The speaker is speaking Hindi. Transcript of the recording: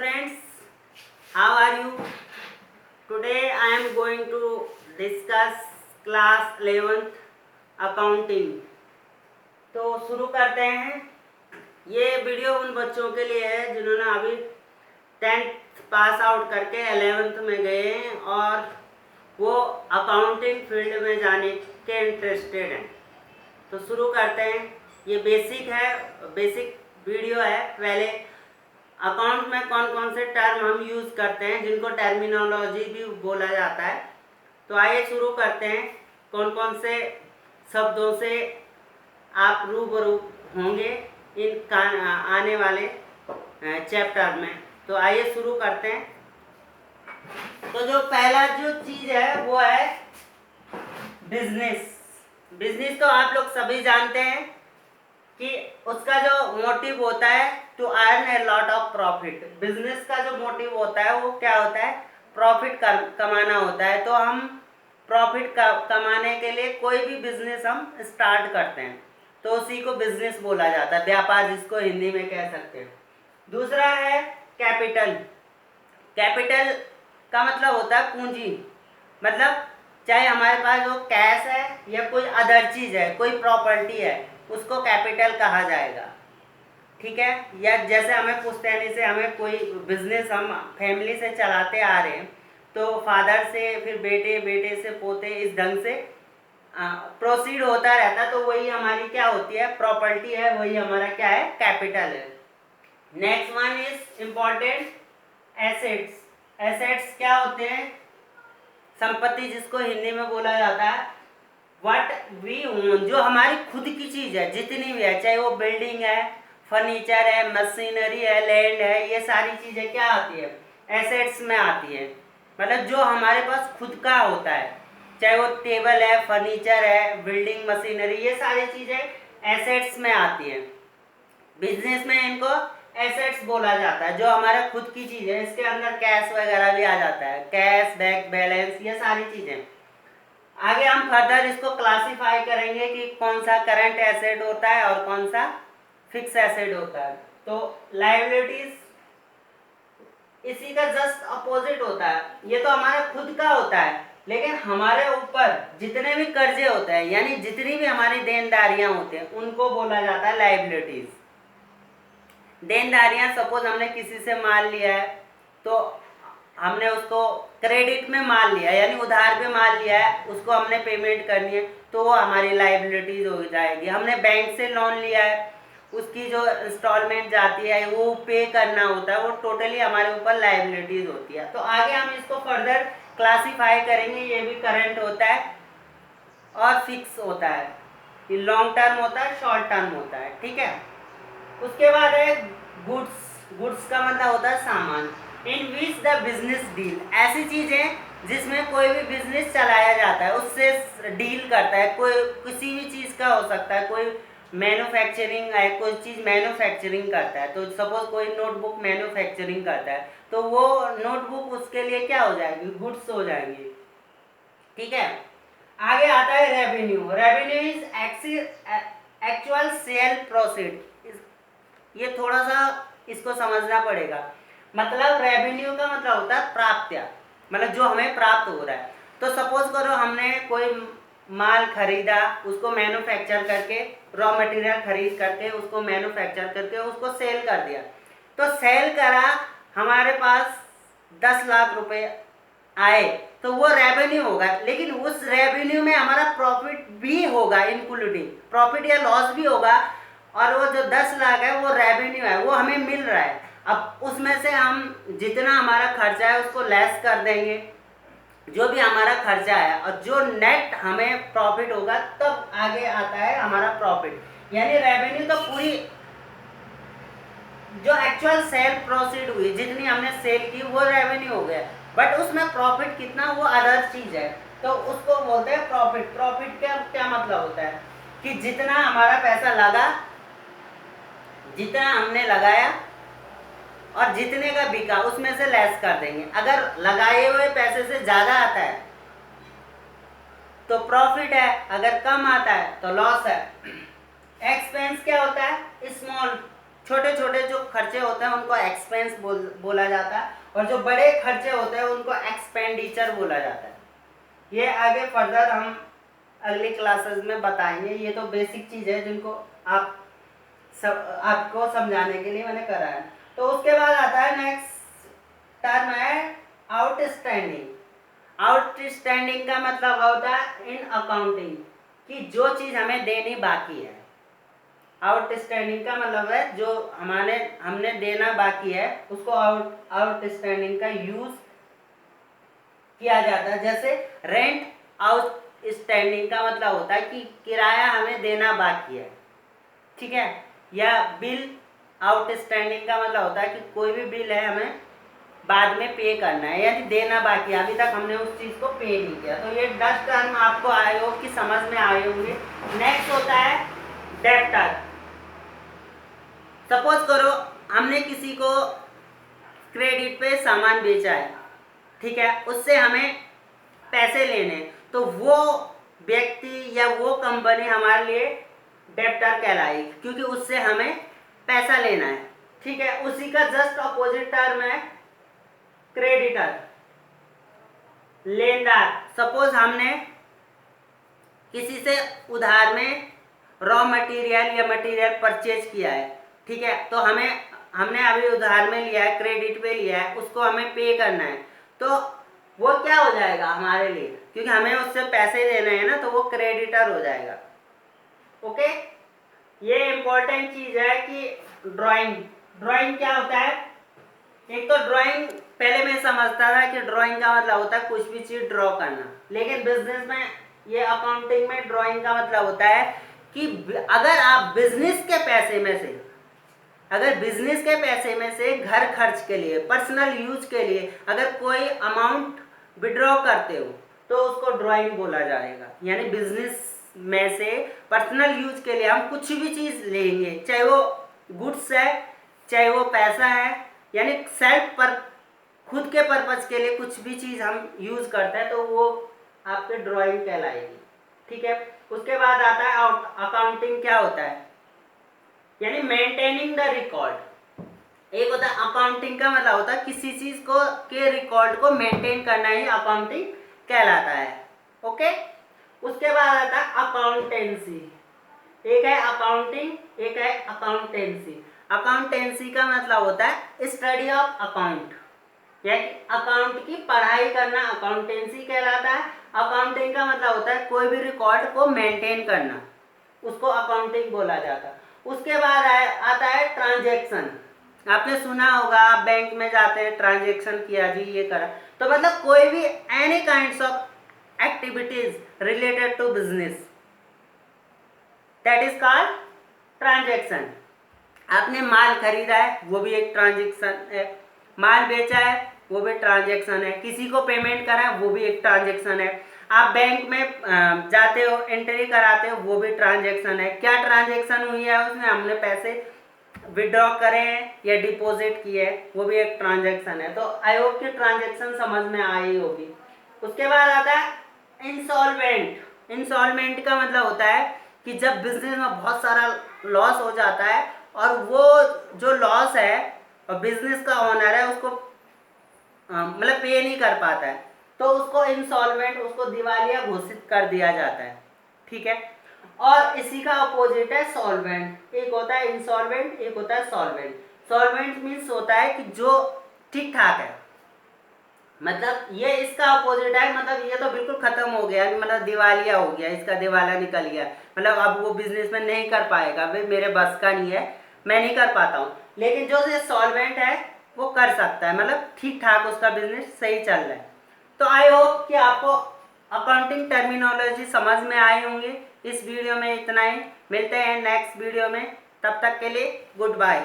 friends, how are you? Today I am going to discuss class 11th accounting. तो शुरू करते हैं। ये वीडियो उन बच्चों के लिए है जिन्होंने अभी 10th पास आउट करके 11th में गए हैं और वो अकाउंटिंग फील्ड में जाने के इंटरेस्टेड हैं। तो शुरू करते हैं। ये बेसिक वीडियो है। पहले अकाउंट में कौन कौन से टर्म हम यूज़ करते हैं जिनको टर्मिनोलॉजी भी बोला जाता है। तो आइए शुरू करते हैं। कौन कौन से शब्दों से आप रूबरू होंगे इन आने वाले चैप्टर में। तो आइए शुरू करते हैं। तो जो पहला जो चीज़ है वो है बिजनेस तो आप लोग सभी जानते हैं कि उसका जो मोटिव होता है to earn a lot of profit. Business का जो मोटिव होता है वो क्या होता है? प्रॉफिट कमाना होता है। तो हम प्रॉफिट कमाने के लिए कोई भी बिजनेस हम स्टार्ट करते हैं तो उसी को बिजनेस बोला जाता है, व्यापार जिसको हिंदी में कह सकते हैं। दूसरा है कैपिटल का मतलब होता है पूंजी। मतलब चाहे हमारे पास जो कैश है या कोई अदर चीज़ है, कोई प्रॉपर्टी है, उसको कैपिटल कहा जाएगा। ठीक है। या जैसे हमें पुश्तैनी से हमें कोई बिजनेस हम फैमिली से चलाते आ रहे हैं तो फादर से फिर बेटे, बेटे से पोते, इस ढंग से प्रोसीड होता रहता है। तो वही हमारी क्या होती है? प्रॉपर्टी है। वही हमारा क्या है? कैपिटल है। Next one is important assets क्या होते हैं? संपत्ति जिसको हिंदी में बोला जाता है व्हाट वी ओन, जो हमारी खुद की चीज़ है जितनी भी है, चाहे वो बिल्डिंग है, फर्नीचर है, मशीनरी है, लैंड है, ये सारी चीज़ें क्या आती है? एसेट्स में आती है। मतलब जो हमारे पास खुद का होता है, चाहे वो टेबल है, फर्नीचर है, बिल्डिंग, मशीनरी, ये सारी चीज़ें एसेट्स में आती है। बिजनेस में इनको एसेट्स बोला जाता है। जो हमारा खुद की चीज़ है, इसके अंदर कैश वगैरह भी आ जाता है, कैश, बैंक बैलेंस, ये सारी चीज़ें। आगे हम फर्दर इसको क्लासिफाई करेंगे कि कौन सा करंट एसेट होता है और कौन सा फिक्स एसेट होता है। तो लायबिलिटीज इसी का जस्ट अपोजिट होता है। ये तो हमारा खुद का होता है, लेकिन हमारे ऊपर जितने भी कर्जे होते हैं, यानी जितनी भी हमारी देनदारियां होती हैं, उनको बोला जाता है लायबिलिटीज। देनदारियां, सपोज हमने किसी से माल लिया है तो हमने उसको क्रेडिट में माल लिया, यानी उधार पे माल लिया है, उसको हमने पेमेंट करनी है तो वो हमारी लायबिलिटीज हो जाएगी। हमने बैंक से लोन लिया है, उसकी जो इंस्टॉलमेंट जाती है वो पे करना होता है, वो टोटली हमारे ऊपर लायबिलिटीज होती है। तो आगे हम इसको फर्दर क्लासिफाई करेंगे। ये भी करंट होता है और फिक्स होता है, ये लॉन्ग टर्म होता है, शॉर्ट टर्म होता है। ठीक है। उसके बाद है गुड्स का मतलब होता है सामान। इन विच द बिजनेस डील, ऐसी चीज़ें जिसमें कोई भी बिजनेस चलाया जाता है, उससे डील करता है। कोई किसी भी चीज़ का हो सकता है, कोई मैन्युफैक्चरिंग है, कोई चीज़ मैन्युफैक्चरिंग करता है। तो सपोज कोई नोटबुक मैन्युफैक्चरिंग करता है तो वो नोटबुक उसके लिए क्या हो जाएगी? गुड्स हो जाएंगी। ठीक है। आगे आता है revenue is actual sale proceed. ये थोड़ा सा इसको समझना पड़ेगा। मतलब रेवेन्यू का मतलब होता है प्राप्त्या, मतलब जो हमें प्राप्त हो रहा है। तो सपोज करो हमने कोई माल खरीदा, उसको मैन्युफैक्चर करके, रॉ मटेरियल खरीद करके, उसको मैन्युफैक्चर करके उसको सेल कर दिया। तो सेल करा, हमारे पास 10 लाख रुपए आए तो वो रेवेन्यू होगा। लेकिन उस रेवेन्यू में हमारा प्रॉफिट भी होगा, इंक्लूडिंग प्रॉफिट या लॉस भी होगा। और वो जो 10 लाख है वो रेवेन्यू है, वो हमें मिल रहा है। अब उसमें से हम जितना हमारा खर्चा है उसको लेस कर देंगे, जो भी हमारा खर्चा है, और जो नेट हमें प्रॉफिट होगा तब आगे आता है हमारा प्रॉफिट। यानी रेवेन्यू तो पूरी जो एक्चुअल सेल प्रोसीड हुई, जितनी हमने सेल की, वो रेवेन्यू हो गया। बट उसमें प्रॉफिट कितना, वो अदर चीज है, तो उसको बोलते हैं प्रॉफिट। प्रॉफिट का क्या मतलब होता है कि जितना हमारा पैसा लगा, जितना हमने लगाया और जितने का बिका, उसमें से लेस कर देंगे। अगर लगाए हुए पैसे से ज़्यादा आता है तो प्रॉफिट है, अगर कम आता है तो लॉस है। एक्सपेंस क्या होता है? स्मॉल, छोटे छोटे जो खर्चे होते हैं उनको एक्सपेंस बोला जाता है, और जो बड़े खर्चे होते हैं उनको एक्सपेंडिचर बोला जाता है। ये आगे फर्दर हम अगली क्लासेस में बताएंगे। ये तो बेसिक चीज़ है जिनको आपको समझाने के लिए मैंने करा है। तो उसके बाद आता है नेक्स्ट टर्म है आउटस्टैंडिंग। आउटस्टैंडिंग का मतलब होता है इन अकाउंटिंग कि जो चीज़ हमें देनी बाकी है। आउटस्टैंडिंग का मतलब है जो हमने देना बाकी है उसको आउटस्टैंडिंग का यूज किया जाता है। जैसे रेंट आउटस्टैंडिंग का मतलब होता है कि किराया हमें देना बाकी है, ठीक है। या बिल आउटस्टैंडिंग का मतलब होता है कि कोई भी बिल है हमें बाद में पे करना है, यानी देना बाकी है, अभी तक हमने उस चीज़ को पे नहीं किया। तो ये 10 टर्म आपको आए हो कि समझ में आए होंगे। नेक्स्ट होता है डेब्टर। सपोज करो हमने किसी को क्रेडिट पे सामान बेचा है, ठीक है, उससे हमें पैसे लेने, तो वो व्यक्ति या वो कंपनी हमारे लिए डेब्टर कहलाएगी क्योंकि उससे हमें पैसा लेना है, ठीक है। उसी का जस्ट अपोजिट टर्म है क्रेडिटर, लेनदार। सपोज हमने किसी से उधार में रॉ मटेरियल या मटेरियल परचेज किया है, ठीक है, तो हमने अभी उधार में लिया है, क्रेडिट पे लिया है, उसको हमें पे करना है, तो वो क्या हो जाएगा हमारे लिए, क्योंकि हमें उससे पैसे देने हैं ना, तो वो क्रेडिटर हो जाएगा। ओके, ये इम्पोर्टेंट चीज़ है कि ड्राइंग क्या होता है। एक तो ड्राइंग पहले मैं समझता था कि ड्राइंग का मतलब होता है कुछ भी चीज़ ड्रॉ करना, लेकिन बिजनेस में ये अकाउंटिंग में ड्राइंग का मतलब होता है कि अगर आप बिजनेस के पैसे में से घर खर्च के लिए, पर्सनल यूज के लिए अगर कोई अमाउंट विड्रॉ करते हो तो उसको ड्राइंग बोला जाएगा। यानी बिजनेस में से पर्सनल यूज के लिए हम कुछ भी चीज़ लेंगे, चाहे वो गुड्स है चाहे वो पैसा है, यानी सेल्फ पर खुद के पर्पज के लिए कुछ भी चीज़ हम यूज करते हैं तो वो आपके ड्राइंग कहलाएगी, ठीक है। उसके बाद आता है अकाउंटिंग। क्या होता है, यानी मेंटेनिंग द रिकॉर्ड। एक होता है अकाउंटिंग का मतलब होता है किसी चीज को के रिकॉर्ड को मेंटेन करना ही अकाउंटिंग कहलाता है। ओके, उसके बाद आता है अकाउंटेंसी। एक है अकाउंटिंग, एक है अकाउंटेंसी। अकाउंटेंसी का मतलब होता है स्टडी ऑफ अकाउंट, यानी अकाउंट की पढ़ाई करना अकाउंटेंसी कहलाता है। अकाउंटिंग का मतलब होता है कोई भी रिकॉर्ड को मेंटेन करना, उसको अकाउंटिंग बोला जाता है। उसके बाद आता है ट्रांजैक्शन। आपने सुना होगा, आप बैंक में जाते हैं, ट्रांजैक्शन किया जी, ये करा, तो मतलब कोई भी any kinds of activities related to business, that is called transaction. आपने माल खरीदा है वो भी एक ट्रांजैक्शन है, माल बेचा है वो भी ट्रांजैक्शन है, किसी को पेमेंट करा है वो भी एक ट्रांजैक्शन है, आप बैंक में जाते हो एंट्री कराते हो वो भी ट्रांजैक्शन है। क्या ट्रांजैक्शन हुई है उसमें, हमने पैसे विड्रॉ करे हैं या डिपॉजिट किए हैं, वो भी एक ट्रांजैक्शन है। तो आई होप कि ट्रांजैक्शन समझ में आई होगी। उसके बाद आता है इंसॉल्वेंट। इंसॉल्वेंट का मतलब होता है कि जब बिजनेस में बहुत सारा लॉस हो जाता है और वो जो लॉस है और बिजनेस का ओनर है उसको मतलब पे नहीं कर पाता है, तो उसको इंसॉल्वेंट, उसको दिवालिया घोषित कर दिया जाता है, ठीक है। और इसी का अपोजिट है सॉल्वेंट। एक होता है इंसॉल्वेंट, एक होता है सॉल्वेंट। सॉल्वेंट मीन्स होता है कि जो ठीक ठाक है, मतलब ये इसका अपोजिट है, मतलब ये तो बिल्कुल खत्म हो गया, मतलब दिवालिया हो गया, इसका दिवाला निकल गया, मतलब अब वो बिजनेस में नहीं कर पाएगा, भाई मेरे बस का नहीं है, मैं नहीं कर पाता हूँ। लेकिन जो ये सॉल्वेंट है वो कर सकता है, मतलब ठीक ठाक उसका बिजनेस सही चल रहा है। तो आई होप कि आपको अकाउंटिंग टर्मिनोलॉजी समझ में आई होंगी। इस वीडियो में इतना ही, मिलते हैं नेक्स्ट वीडियो में, तब तक के लिए गुड बाय।